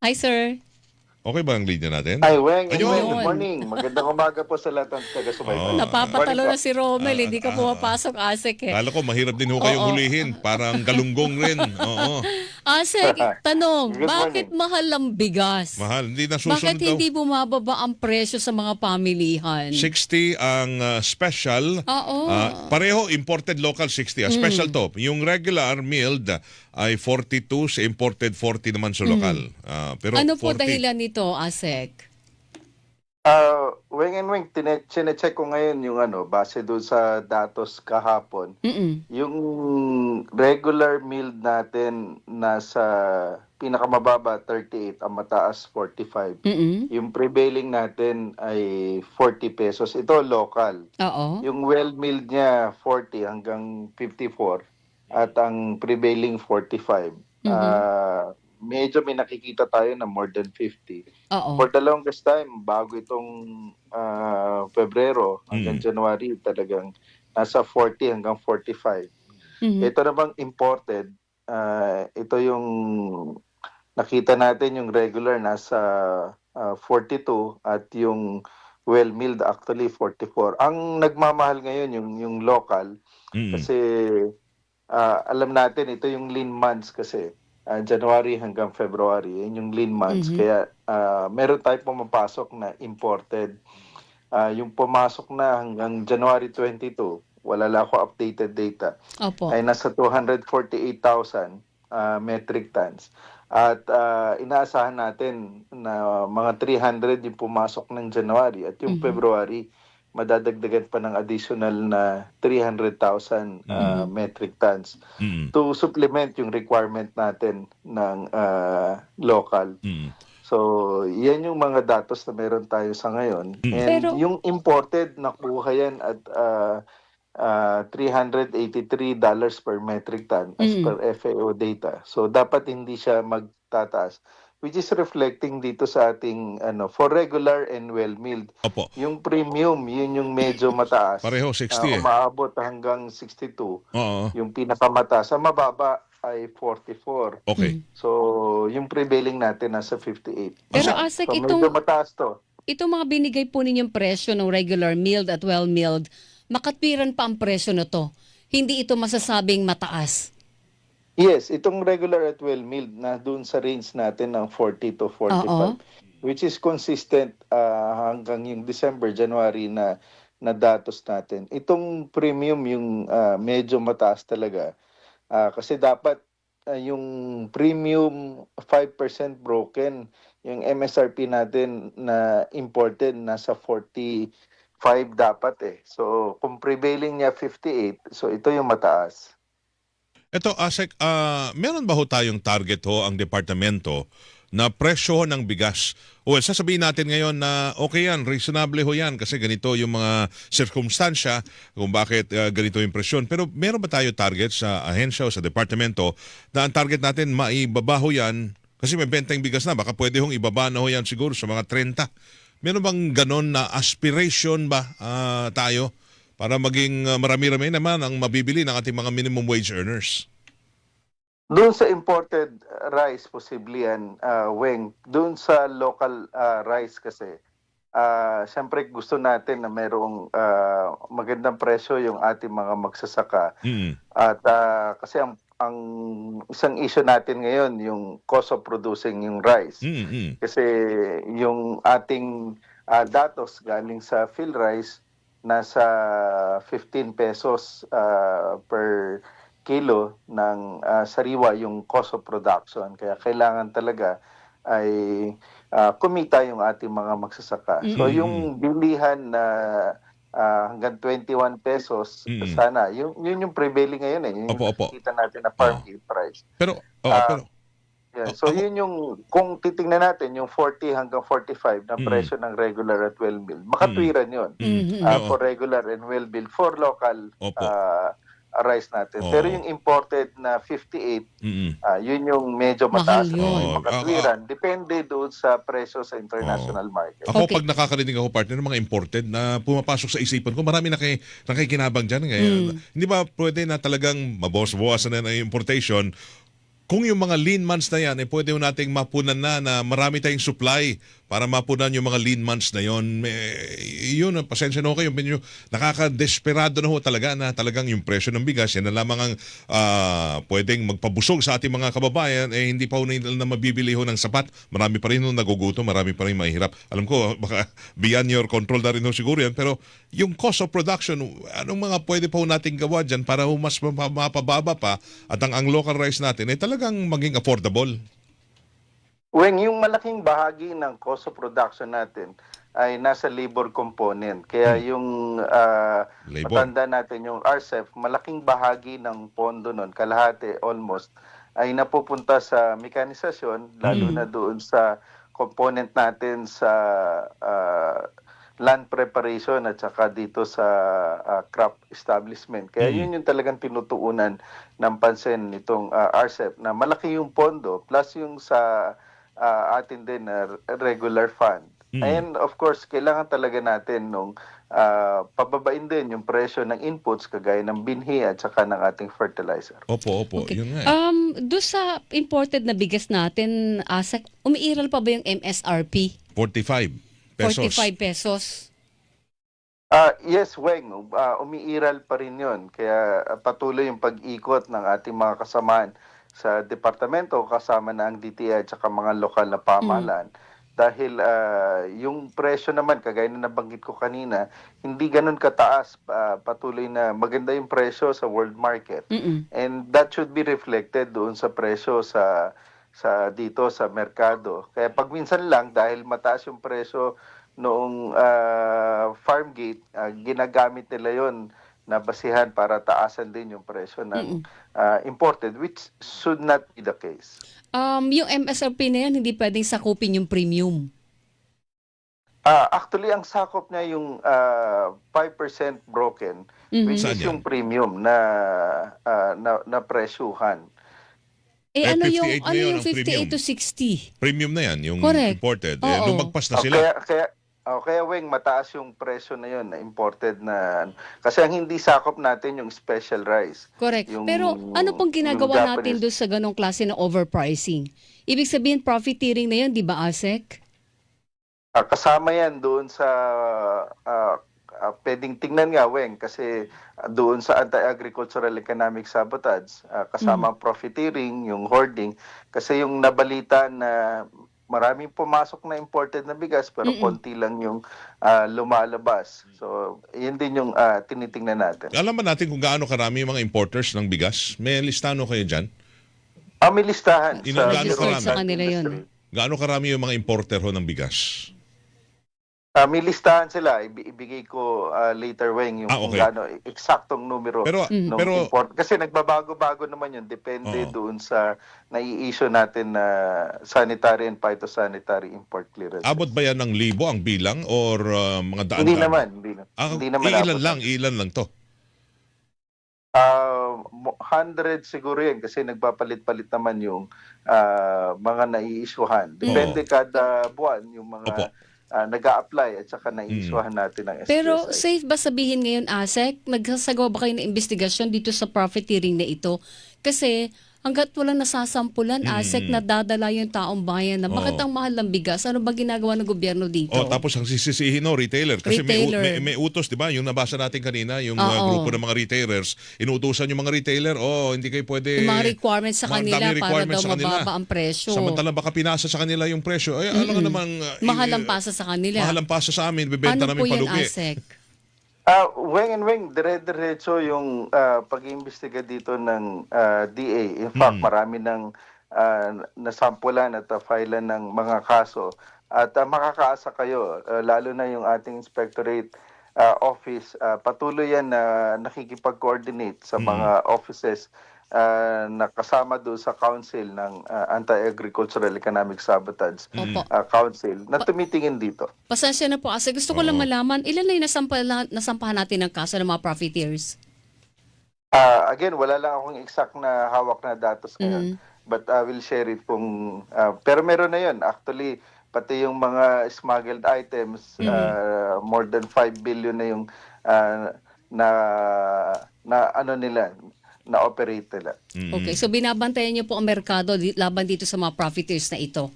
Hi, sir. Okay ba ang linya natin? Hi, Weng. Ayun. Good morning. Magandang umaga po sa lahat ng taga-subaybay. Morning Napapatalo po. na si Romel. Hindi ka pumapasok, Asek eh. Kala ko mahirap din ho kayong Oo. hulihin. Parang galunggong rin. Oo. Asek, tanong, Good bakit morning. mahal ang bigas? Mahal. Hindi na Bakit susunod daw. hindi bumababa ang presyo sa mga pamilihan? 60 ang special. Oo. Pareho imported local 60. Special to. Yung regular milled ay 42, sa imported 40 naman sa lokal. Pero Ano po 40. dahilan nito, Asek? Weng and Weng, chinecheck ko ngayon yung base doon sa datos kahapon. Yung regular milled natin nasa pinakamababa 38, ang mataas 45. Yung prevailing natin ay 40 pesos. Ito local. Oo. Yung well milled niya 40 hanggang 54 at ang prevailing 45. Medyo may nakikita tayo na more than 50. Oo. For the longest time, bago itong Pebrero hanggang January, talagang nasa 40 hanggang 45. Ito namang imported, ito yung nakita natin yung regular nasa 42 at yung well milled actually 44. Ang nagmamahal ngayon yung local kasi alam natin ito yung lean months kasi. January hanggang February, yun yung lean months. Kaya meron tayong pumapasok na imported. Yung pumasok na hanggang January 22, wala lang ako updated data, Opo. ay nasa 248,000 metric tons. At inaasahan natin na mga 300 yung pumasok ng January at yung February, madadagdagan pa ng additional na 300,000 metric tons to supplement yung requirement natin ng local. So, yan yung mga datos na meron tayo sa ngayon. And Pero- yung imported, nakuha yan at $383 per metric ton as per FAO data. So, dapat hindi siya magtataas, which is reflecting dito sa ating for regular and well milled. Opo. Yung premium, yun yung medyo mataas. Pareho, 60 Umaabot hanggang 62. Oo. Yung pinakamataas. Sa mababa ay 44. Okay. So, yung prevailing natin nasa 58. Pero Asek, So, medyo mataas to. itong mga binigay po ninyong presyo ng regular milled at well milled, makatwiran pa ang presyo na to. Hindi ito masasabing mataas. Yes, itong regular at well milled na doon sa range natin ng 40 to 45, which is consistent hanggang yung December, January na datos natin. Itong premium yung medyo mataas talaga. Kasi dapat yung premium 5% broken, yung MSRP natin na imported nasa 45 dapat eh. So kung prevailing niya 58, so ito yung mataas. Ito, Asek, meron ba ho tayong target ho ang departamento na presyo ng bigas? Well, sasabihin natin ngayon na okay yan, reasonable ho yan kasi ganito yung mga sirkumstansya kung bakit ganito yung presyon. Pero meron ba tayo target sa ahensya o sa departamento na ang target natin maibaba ho yan? Kasi may benteng bigas na, baka pwede hong ibaba na ho yan siguro sa mga 30. Meron bang ganon na aspiration ba tayo? Para maging marami-rami naman ang mabibili ng ating mga minimum wage earners. Doon sa imported rice, posible yan, Weng. Doon sa local rice kasi, siyempre gusto natin na mayroong magandang presyo yung ating mga magsasaka. At kasi ang isang issue natin ngayon, yung cost of producing yung rice. Kasi yung ating datos galing sa PhilRice, nasa 15 pesos per kilo ng sariwa yung cost of production. Kaya kailangan talaga ay kumita yung ating mga magsasaka. So yung bilihan na hanggang 21 pesos, sana, yun yung prevailing ngayon eh. Yun yung nakikita natin na farm gate price. Pero, Yeah. So yun yung, kung titingnan natin, yung 40 hanggang 45 na presyo ng regular at well milled, makatwiran yun for regular and well milled for local rice natin. Pero yung imported na 58, yun yung medyo Mahal mataas. yun. Makatwiran. Depende doon sa presyo sa international market. Ako pag nakakarinig ako partner ng mga imported na pumapasok sa isipan ko, marami nakikinabang dyan. Ngayon, hindi ba pwede na talagang mabawas-bawasan na yung importation kung yung mga lean months na yan, pwede mo nating mapunan na marami tayong supply para mapunan yung mga lean months na yon. Yun, pasensya na ho kayo. Medyo nakaka-desperado na ho talaga na talagang yung presyo ng bigas, yan na lamang ang pwedeng magpabusog sa ating mga kababayan, hindi pa ho nila na mabibili ho ng sapat. Marami pa rin ho nagugutom, marami pa rin mahirap. Alam ko, baka beyond your control na rin ho siguro yan, pero yung cost of production, anong mga pwede pa ho nating gawa dyan para ho mas mapababa pa at ang local rice natin ay talagang maging affordable? Weng, yung malaking bahagi ng cost of production natin ay nasa labor component. Kaya yung Labor. matanda natin, yung RCEP, malaking bahagi ng pondo nun, kalahati almost, ay napupunta sa mekanisasyon, lalo na doon sa component natin sa land preparation at saka dito sa crop establishment. Kaya yun yung talagang tinutuunan ng pansin nitong RCEP, na malaki yung pondo plus yung sa atin din na regular fund. And of course, kailangan talaga natin nung pababain din yung presyo ng inputs kagaya ng binhi at saka ng ating fertilizer. Opo. Okay. Yun nga. Doon sa imported na bigas natin, ASEC, umiiral pa ba yung MSRP? 45 pesos. 45 pesos. Yes, Weng, umiiral pa rin yun. Kaya patuloy yung pag-ikot ng ating mga kasamaan sa departamento kasama na ang DTI at saka mga lokal na pamahalaan. Dahil yung presyo naman, kagaya na nabanggit ko kanina, hindi ganun kataas. Patuloy na maganda yung presyo sa world market. And that should be reflected doon sa presyo sa dito sa merkado. Kaya pag minsan lang, dahil mataas yung presyo noong farm gate, ginagamit nila yon na basihan para taasan din yung presyo ng imported, which should not be the case. Yung MSRP na yan, hindi pwedeng sakupin yung premium. Actually, ang sakop niya yung 5% broken, which Saan is yan? yung premium na presyuhan. Ano 58 yung na yun ang 58 to 60? Premium na yan, yung Correct. imported. Oo. Lumagpas na sila. Kaya Weng, mataas yung presyo na yun na imported na. Kasi ang hindi sakop natin yung special rice. Correct. Yung- Pero ano pong ginagawa yung natin Japanese- doon sa ganong klase ng overpricing? Ibig sabihin, profiteering na yun, di ba, ASEC? Kasama yan doon sa pwedeng tingnan nga, Weng, kasi doon sa anti-agricultural economic sabotage, kasama ang profiteering, yung hoarding, kasi yung nabalita na maraming pumasok na imported na bigas pero konti lang yung lumalabas. So, yun din yung tinitingnan natin. Alam ba natin kung gaano karami yung mga importers ng bigas? May listano kayo dyan? May listahan Gaano Registered karami? sa kanila yun. Gaano karami yung mga importer ho ng bigas? May listahan sila. Ibigay ko later, Weng, yung kung Okay. gaano eksaktong numero Pero ng pero import. Kasi nagbabago-bago naman yun. Depende Oo. doon sa nai-issue natin na sanitary and phytosanitary import clearance. abot ba yan ng libo ang bilang or mga daan? Hindi naman. Hindi naman abot. Ilan lang to. 100 siguro yan kasi nagpapalit-palit naman yung mga nai-issuehan. Depende kada buwan yung mga Opo. nag-a-apply at saka nai-issuehan natin ng SPSI. Pero safe ba sabihin ngayon, ASEC, nagsasagawa ba kayo ng investigasyon dito sa profiteering na ito? Kasi hanggat walang nasasampulan, ASEC, nadadala yung taong bayan na bakit ang mahal ng bigas? Ano ba ginagawa ng gobyerno dito? Tapos ang sisisihin retailer. Kasi Retailer. may utos, di ba? Yung nabasa natin kanina, yung Oo. grupo ng mga retailers, inuutosan yung mga retailer, hindi kayo pwede... Yung mga requirements sa mga kanila daming para requirements daw sa kanila. mababa ang presyo. Samantala baka pinasa sa kanila yung presyo. Ay, ano nga namang... Mahal ang pasa sa kanila. Mahal ang pasa sa amin, bibenta Ano namin po yan, palugi. ASEC? Weng, dire-diretso yung pag-iimbestiga dito ng DA. In fact, marami ng nasampulan at filean ng mga kaso. At makakaasa kayo, lalo na yung ating inspectorate office, patuloy yan na nakikipag-coordinate sa mga offices na kasama doon sa council ng Anti-Agricultural Economic Sabotage Opo. Council na tumitingin dito. Pasensya na po, ASEC. Gusto ko lang malaman, ilan na yung nasampahan natin ng kaso ng mga profiteers? Again, wala lang akong exact na hawak na datos ngayon. But I will share it kung... pero meron na yun. Actually, pati yung mga smuggled items, more than 5 billion na yung na ano nila, na operate nila. Okay, so binabantayan niyo po ang merkado laban dito sa mga profiteers na ito.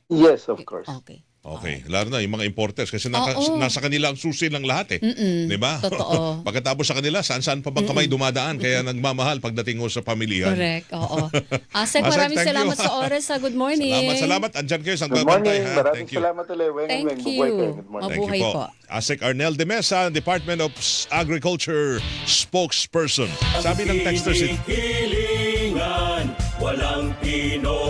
Yes, of course. Okay. Okay, lalo na yung mga importers kasi Oo. nasa kanila ang susi ng lahat eh. Di ba? Totoo. Pagkatapos sa kanila, saan-saan pa bang kamay dumadaan kaya nagmamahal pagdating mo sa pamilya. Correct, oo. Asek, Asek, maraming thank you. salamat sa oras. Good morning. Salamat. Andyan kayo sa Good morning. nagbabantay, ha? Maraming Thank you. salamat ulit. Weng, Thank Weng, bubuhay you. kayo. Good morning. Thank Mabuhay you po. Asek Arnel de Mesa, Department of Agriculture spokesperson. Sabi ng texter si Hilingan, walang Pinoy.